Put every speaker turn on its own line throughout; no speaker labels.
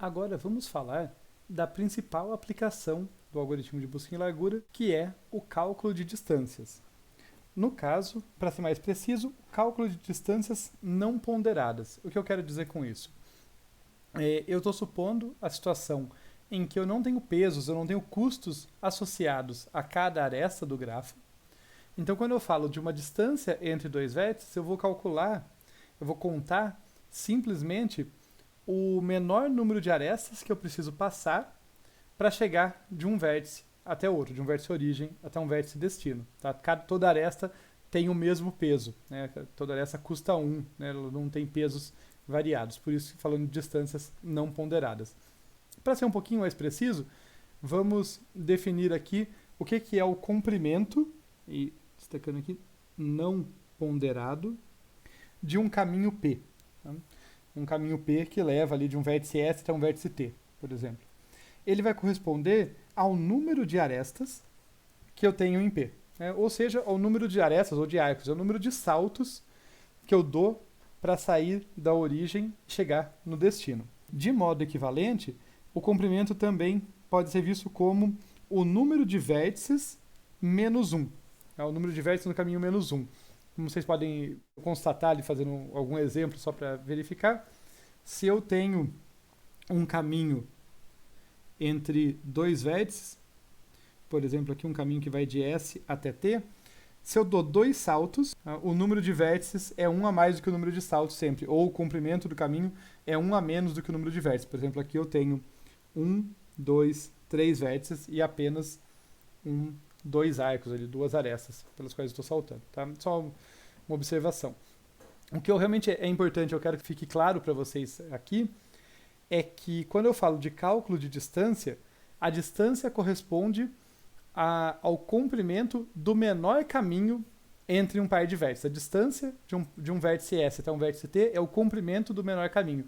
Agora vamos falar da principal aplicação do algoritmo de busca em largura, que é o cálculo de distâncias. No caso, para ser mais preciso, o cálculo de distâncias não ponderadas. O que eu quero dizer com isso? Eu estou supondo a situação em que eu não tenho pesos, eu não tenho custos associados a cada aresta do grafo. Então, quando eu falo de uma distância entre dois vértices, eu vou contar simplesmente o menor número de arestas que eu preciso passar para chegar de um vértice até outro, de um vértice origem até um vértice destino. Tá? Toda aresta tem o mesmo peso, né? Toda aresta custa 1, né? Ela não tem pesos variados, por isso falando de distâncias não ponderadas. Para ser um pouquinho mais preciso, vamos definir aqui o que é o comprimento, e destacando aqui, não ponderado, de um caminho P. Tá? Um caminho P que leva ali de um vértice S até um vértice T, por exemplo. Ele vai corresponder ao número de arestas que eu tenho em P. Né? Ou seja, ao número de arestas ou de arcos, é o número de saltos que eu dou para sair da origem e chegar no destino. De modo equivalente, o comprimento também pode ser visto como o número de vértices menos 1. É o número de vértices no caminho menos 1. Como vocês podem constatar ali, fazendo algum exemplo só para verificar, se eu tenho um caminho entre dois vértices, por exemplo, aqui um caminho que vai de S até T, se eu dou 2 saltos, o número de vértices é 1 a mais do que o número de saltos sempre, ou o comprimento do caminho é 1 a menos do que o número de vértices. Por exemplo, aqui eu tenho 1, 2, 3 vértices e apenas 2 arcos, ali, 2 arestas pelas quais eu estou saltando. Tá? Só uma observação. O que realmente é importante, eu quero que fique claro para vocês aqui, é que quando eu falo de cálculo de distância, a distância corresponde ao comprimento do menor caminho entre um par de vértices. A distância de um vértice S até um vértice T é o comprimento do menor caminho.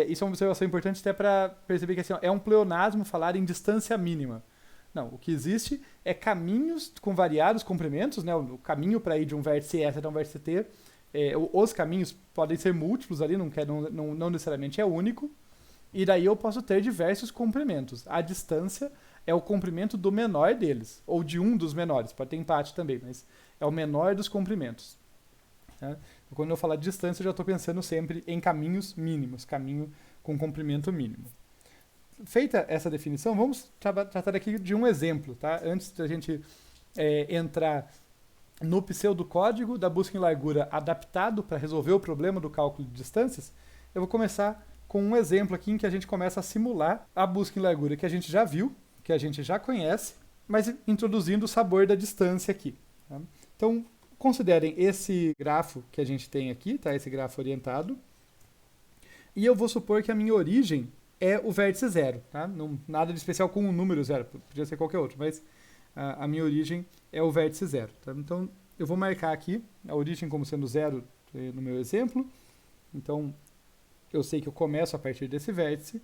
Isso é uma observação importante até para perceber que assim, é um pleonasmo falar em distância mínima. Não, o que existe é caminhos com variados comprimentos, né? O caminho para ir de um vértice S até um vértice T, os caminhos podem ser múltiplos ali, não necessariamente é único, e daí eu posso ter diversos comprimentos. A distância é o comprimento do menor deles, ou de um dos menores, pode ter empate também, mas é o menor dos comprimentos. Tá? Quando eu falar de distância, eu já estou pensando sempre em caminhos mínimos, caminho com comprimento mínimo. Feita essa definição, vamos tratar aqui de um exemplo, tá? Antes da gente entrar no pseudocódigo da busca em largura adaptado para resolver o problema do cálculo de distâncias, eu vou começar com um exemplo aqui em que a gente começa a simular a busca em largura que a gente já viu, que a gente já conhece, mas introduzindo o sabor da distância aqui. Tá? Então, considerem esse grafo que a gente tem aqui, tá? Esse grafo orientado, e eu vou supor que a minha origem é o vértice 0. Tá? Nada de especial com o número 0, podia ser qualquer outro, mas a minha origem é o vértice 0. Tá? Então, eu vou marcar aqui a origem como sendo 0 no meu exemplo. Então, eu sei que eu começo a partir desse vértice.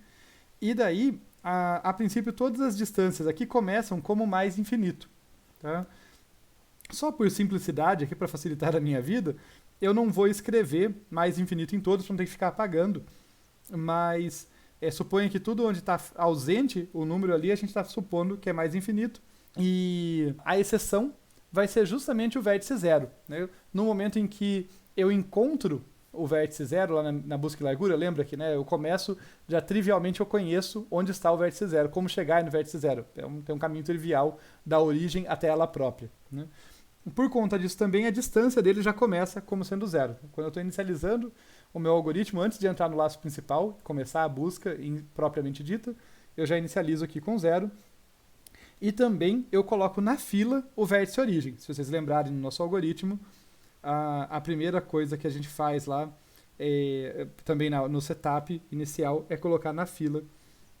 E daí, a princípio, todas as distâncias aqui começam como mais infinito. Tá? Só por simplicidade, aqui para facilitar a minha vida, eu não vou escrever mais infinito em todos, para não ter que ficar apagando. Mas suponha que tudo onde está ausente o número ali, a gente está supondo que é mais infinito. E a exceção vai ser justamente o vértice 0. Né? No momento em que eu encontro o vértice 0 lá na busca e largura, lembra que eu começo, já trivialmente eu conheço onde está o vértice 0, como chegar no vértice 0. Tem um caminho trivial da origem até ela própria. Né? Por conta disso também, a distância dele já começa como sendo 0. Quando eu estou inicializando o meu algoritmo, antes de entrar no laço principal, começar a busca propriamente dita, eu já inicializo aqui com 0. E também eu coloco na fila o vértice origem. Se vocês lembrarem no nosso algoritmo, a primeira coisa que a gente faz lá, também no setup inicial, é colocar na fila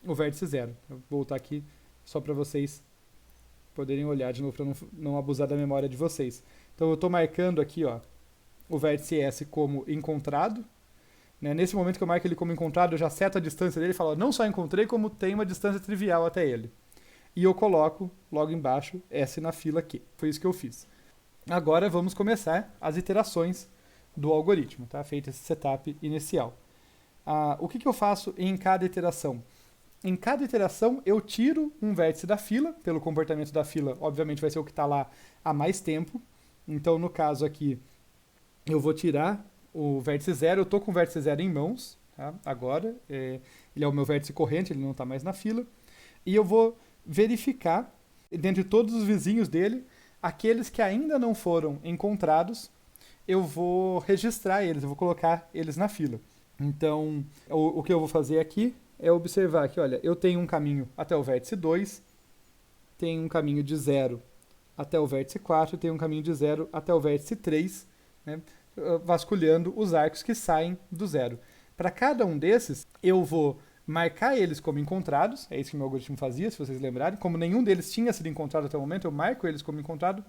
o vértice 0. Eu vou voltar aqui só para vocês poderem olhar de novo, para não abusar da memória de vocês. Então eu estou marcando aqui o vértice S como encontrado. Né? Nesse momento que eu marco ele como encontrado, eu já seto a distância dele e falo, não só encontrei, como tem uma distância trivial até ele. E eu coloco logo embaixo S na fila aqui. Foi isso que eu fiz. Agora vamos começar as iterações do algoritmo, tá? Feito esse setup inicial. O que eu faço em cada iteração? Em cada iteração, eu tiro um vértice da fila, pelo comportamento da fila, obviamente vai ser o que está lá há mais tempo. Então, no caso aqui, eu vou tirar o vértice 0, eu estou com o vértice 0 em mãos, tá? Agora, ele é o meu vértice corrente, ele não está mais na fila. E eu vou verificar, dentre todos os vizinhos dele, aqueles que ainda não foram encontrados, eu vou registrar eles, eu vou colocar eles na fila. Então, o que eu vou fazer aqui é observar que, olha, eu tenho um caminho até o vértice 2, tenho um caminho de 0 até o vértice 4, tenho um caminho de 0 até o vértice 3, né, vasculhando os arcos que saem do 0. Para cada um desses, eu vou marcar eles como encontrados, é isso que o meu algoritmo fazia, se vocês lembrarem. Como nenhum deles tinha sido encontrado até o momento, eu marco eles como encontrado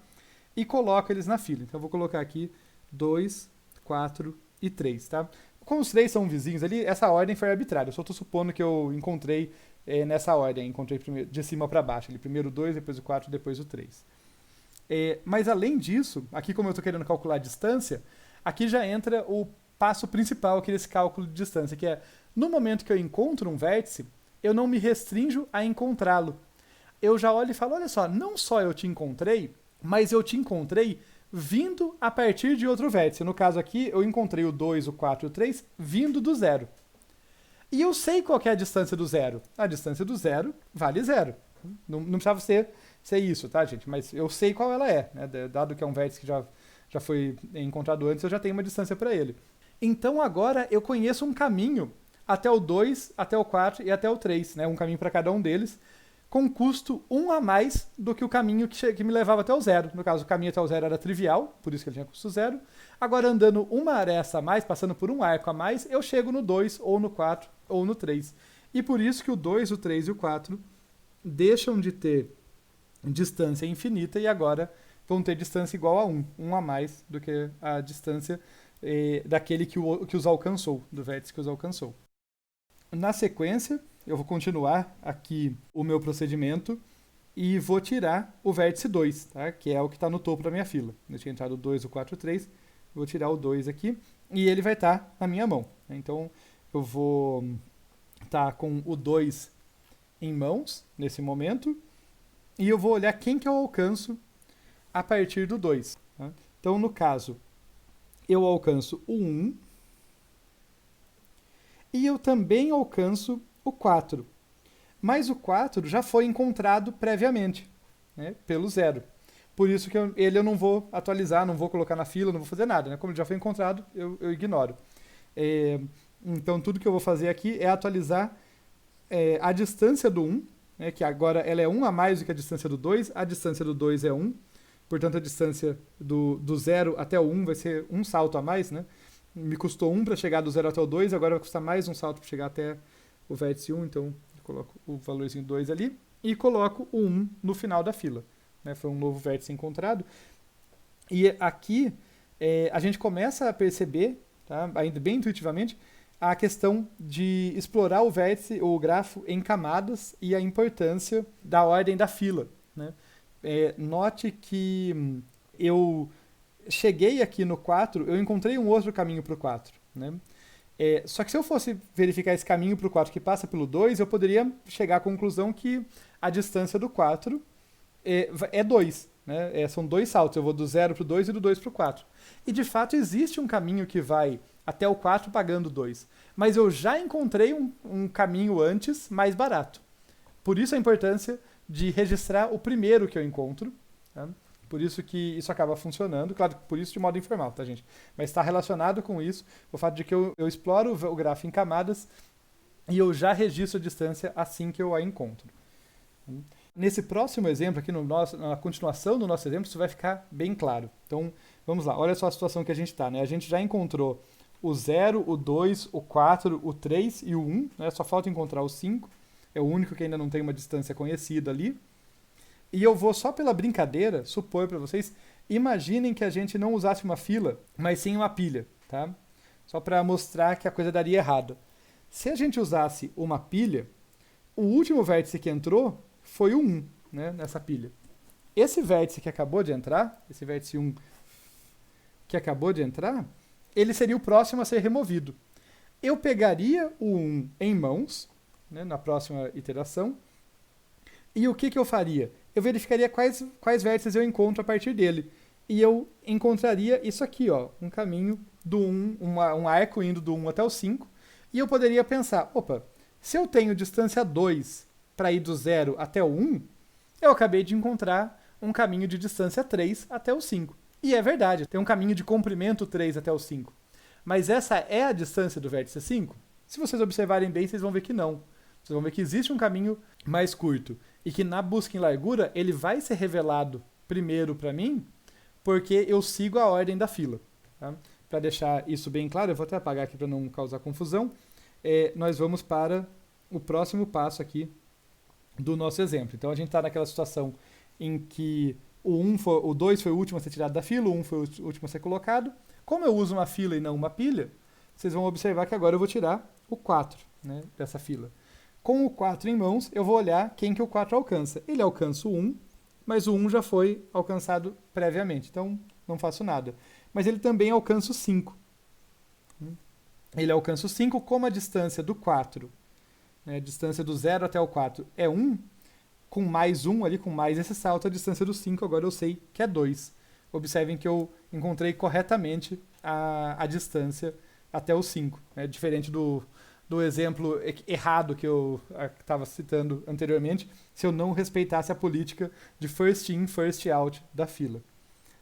e coloco eles na fila. Então eu vou colocar aqui 2, 4 e 3, tá? Como os 3 são vizinhos ali, essa ordem foi arbitrária. Eu só estou supondo que eu encontrei nessa ordem. Encontrei primeiro, de cima para baixo. Ali, primeiro o 2, depois o 4, depois o 3. Mas além disso, aqui como eu estou querendo calcular a distância, aqui já entra o passo principal aqui desse cálculo de distância, que é, no momento que eu encontro um vértice, eu não me restrinjo a encontrá-lo. Eu já olho e falo, olha só, não só eu te encontrei, mas eu te encontrei vindo a partir de outro vértice. No caso aqui, eu encontrei o 2, o 4 e o 3 vindo do 0. E eu sei qual que é a distância do 0. A distância do 0 vale 0. Não precisava ser isso, tá, gente? Mas eu sei qual ela é, né? Dado que é um vértice que já foi encontrado antes, eu já tenho uma distância para ele. Então agora eu conheço um caminho até o 2, até o 4 e até o 3, né? Um caminho para cada um deles, com custo 1 a mais do que o caminho que me levava até o 0. No caso, o caminho até o 0 era trivial, por isso que ele tinha custo 0. Agora, andando uma aresta a mais, passando por um arco a mais, eu chego no 2, ou no 4, ou no 3. E por isso que o 2, o 3 e o 4 deixam de ter distância infinita e agora vão ter distância igual a 1. 1 a mais do que a distância daquele que os alcançou, do vértice que os alcançou. Na sequência, eu vou continuar aqui o meu procedimento e vou tirar o vértice 2, tá? Que é o que está no topo da minha fila. Eu tinha entrado o 2, o 4 e o 3, vou tirar o 2 aqui e ele vai estar na minha mão. Então, eu vou estar com o 2 em mãos, nesse momento, e eu vou olhar quem que eu alcanço a partir do 2. Tá? Então, no caso, eu alcanço o 1 e eu também alcanço o 4. Mas o 4 já foi encontrado previamente, né, pelo 0. Por isso que ele eu não vou atualizar, não vou colocar na fila, não vou fazer nada. Né? Como ele já foi encontrado, eu ignoro. Então, tudo que eu vou fazer aqui é atualizar a distância do 1, né, que agora ela é 1 a mais do que a distância do 2. A distância do 2 é 1. Portanto, a distância do 0 até o 1 vai ser um salto a mais. Né? Me custou 1 para chegar do 0 até o 2, agora vai custar mais um salto para chegar até o vértice 1. Então, eu coloco o valorzinho 2 ali e coloco o 1 no final da fila. Né? Foi um novo vértice encontrado. E aqui a gente começa a perceber, tá? Ainda bem intuitivamente, a questão de explorar o vértice ou o grafo em camadas e a importância da ordem da fila. Né? Note que eu cheguei aqui no 4, eu encontrei um outro caminho para o 4. Né? Só que se eu fosse verificar esse caminho para o 4 que passa pelo 2, eu poderia chegar à conclusão que a distância do 4 é 2. Né? São 2 saltos, eu vou do 0 para o 2 e do 2 para o 4. E de fato existe um caminho que vai até o 4 pagando 2. Mas eu já encontrei um caminho antes mais barato. Por isso a importância de registrar o primeiro que eu encontro. Tá? Por isso que isso acaba funcionando. Claro, por isso de modo informal, tá, gente? Mas está relacionado com isso, o fato de que eu exploro o grafo em camadas e eu já registro a distância assim que eu a encontro. Nesse próximo exemplo, aqui na continuação do nosso exemplo, isso vai ficar bem claro. Então, vamos lá. Olha só a situação que a gente está. Né? A gente já encontrou o 0, o 2, o 4, o 3 e o 1. Né? Só falta encontrar o 5. É o único que ainda não tem uma distância conhecida ali. E eu vou, só pela brincadeira, supor para vocês, imaginem que a gente não usasse uma fila, mas sim uma pilha. Tá? Só para mostrar que a coisa daria errado. Se a gente usasse uma pilha, o último vértice que entrou foi o 1, né, nessa pilha. Esse vértice que acabou de entrar, esse vértice 1 que acabou de entrar, ele seria o próximo a ser removido. Eu pegaria o 1 em mãos né, na próxima iteração. E o que eu faria? Eu verificaria quais vértices eu encontro a partir dele. E eu encontraria isso aqui, ó, um caminho do 1, um arco indo do 1 até o 5. E eu poderia pensar, opa, se eu tenho distância 2 para ir do 0 até o 1, eu acabei de encontrar um caminho de distância 3 até o 5. E é verdade, tem um caminho de comprimento 3 até o 5. Mas essa é a distância do vértice 5? Se vocês observarem bem, vocês vão ver que não. Vocês vão ver que existe um caminho mais curto. E que na busca em largura, ele vai ser revelado primeiro para mim, porque eu sigo a ordem da fila. Tá? Para deixar isso bem claro, eu vou até apagar aqui para não causar confusão. Nós vamos para o próximo passo aqui do nosso exemplo. Então a gente está naquela situação em que o 2 foi o último a ser tirado da fila, o 1 foi o último a ser colocado. Como eu uso uma fila e não uma pilha, vocês vão observar que agora eu vou tirar o 4, né, dessa fila. Com o 4 em mãos, eu vou olhar quem que o 4 alcança. Ele alcança o 1, mas o 1 já foi alcançado previamente, então não faço nada. Mas ele também alcança o 5. Ele alcança o 5, como a distância do 4, né, a distância do 0 até o 4 é 1, com mais 1 ali, com mais esse salto, a distância do 5 agora eu sei que é 2. Observem que eu encontrei corretamente a distância até o 5, né, diferente do exemplo errado que eu estava citando anteriormente, se eu não respeitasse a política de first in, first out da fila.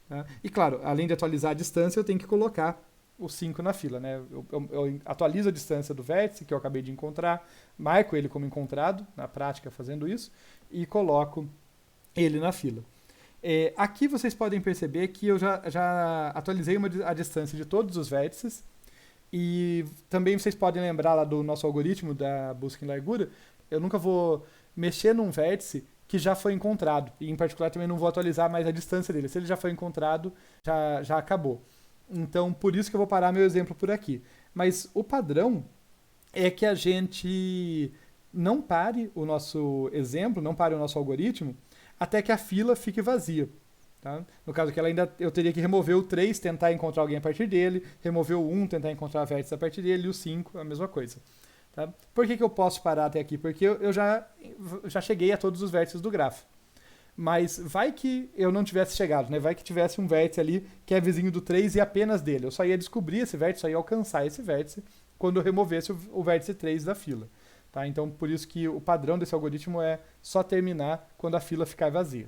Tá? E claro, além de atualizar a distância, eu tenho que colocar o 5 na fila. Né? Eu atualizo a distância do vértice que eu acabei de encontrar, marco ele como encontrado, na prática fazendo isso, e coloco ele na fila. Aqui vocês podem perceber que eu já atualizei a distância de todos os vértices. E também vocês podem lembrar lá do nosso algoritmo da busca em largura, eu nunca vou mexer num vértice que já foi encontrado. E em particular também não vou atualizar mais a distância dele. Se ele já foi encontrado, já acabou. Então por isso que eu vou parar meu exemplo por aqui. Mas o padrão é que a gente não pare o nosso exemplo, não pare o nosso algoritmo, até que a fila fique vazia. Tá? No caso aqui, eu teria que remover o 3, tentar encontrar alguém a partir dele, remover o 1, tentar encontrar vértices a partir dele, e o 5, a mesma coisa. Tá? Por que eu posso parar até aqui? Porque eu já cheguei a todos os vértices do grafo. Mas vai que eu não tivesse chegado, né? Vai que tivesse um vértice ali que é vizinho do 3 e apenas dele. Eu só ia descobrir esse vértice, só ia alcançar esse vértice quando eu removesse o vértice 3 da fila. Tá? Então, por isso que o padrão desse algoritmo é só terminar quando a fila ficar vazia.